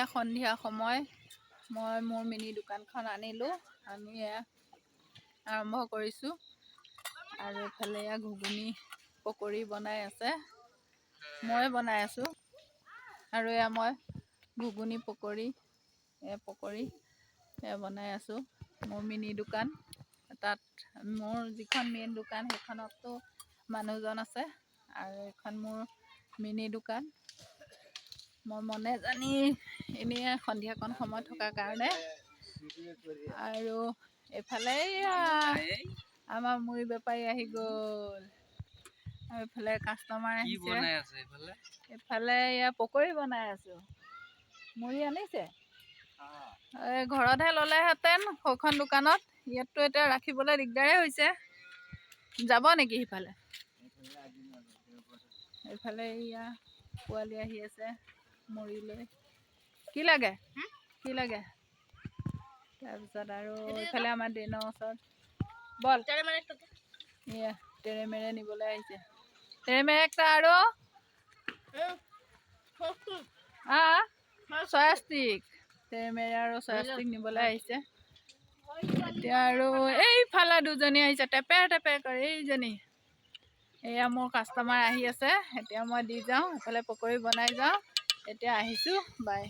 এয়া সন্ধিয়া সময় মই মোৰ মিনি দোকানখন আনিলোঁ আনি এয়া আৰম্ভ কৰিছোঁ আৰু এইফালে এয়া ঘুগুনি পকৰি বনাই আছে মই বনাই আছোঁ আৰু এয়া মই ঘুগুনি পকৰি এয়া বনাই আছোঁ মোৰ মিনি দোকান তাত মোৰ যিখন মেইন দোকান সেইখনতো মানুহজন আছে আৰু এইখন মোৰ মিনি দোকান মই মনে জানি এনেই সন্ধিয়াকণ সময় থকাৰ কাৰণে আৰু এইফালে আমাৰ মুড়ি বেপাৰী আহি গ'ল আৰু এইফালে কাষ্টমাৰ আহিছে এইফালে এয়া পকৰি বনাই আছোঁ মুড়ি আনিছে এই ঘৰতহে ল'লেহেঁতেন সৌখন দোকানত ইয়াততো এতিয়া ৰাখিবলৈ দিগদাৰেই হৈছে যাব নেকি সিফালে এইফালে এয়া পোৱালি আহি আছে মুড়ি লৈ কি লাগে তাৰপিছত আৰু এইফালে আমাৰ ড্ৰেইনৰ ওচৰত বল এয়া তেৰেমেৰে নিবলৈ আহিছে তেৰেমেৰে একটা আৰু চয়াষ্টিক তেৰেমেৰে আৰু চয়াষ্টিক নিবলৈ আহিছে এতিয়া আৰু এইফালে দুজনী আহিছে টেপেৰ কৰি এইজনী এয়া মোৰ কাষ্টমাৰ আহি আছে এতিয়া মই দি যাওঁ এইফালে পকৰি বনাই যাওঁ এতিয়া আহিছোঁ বাই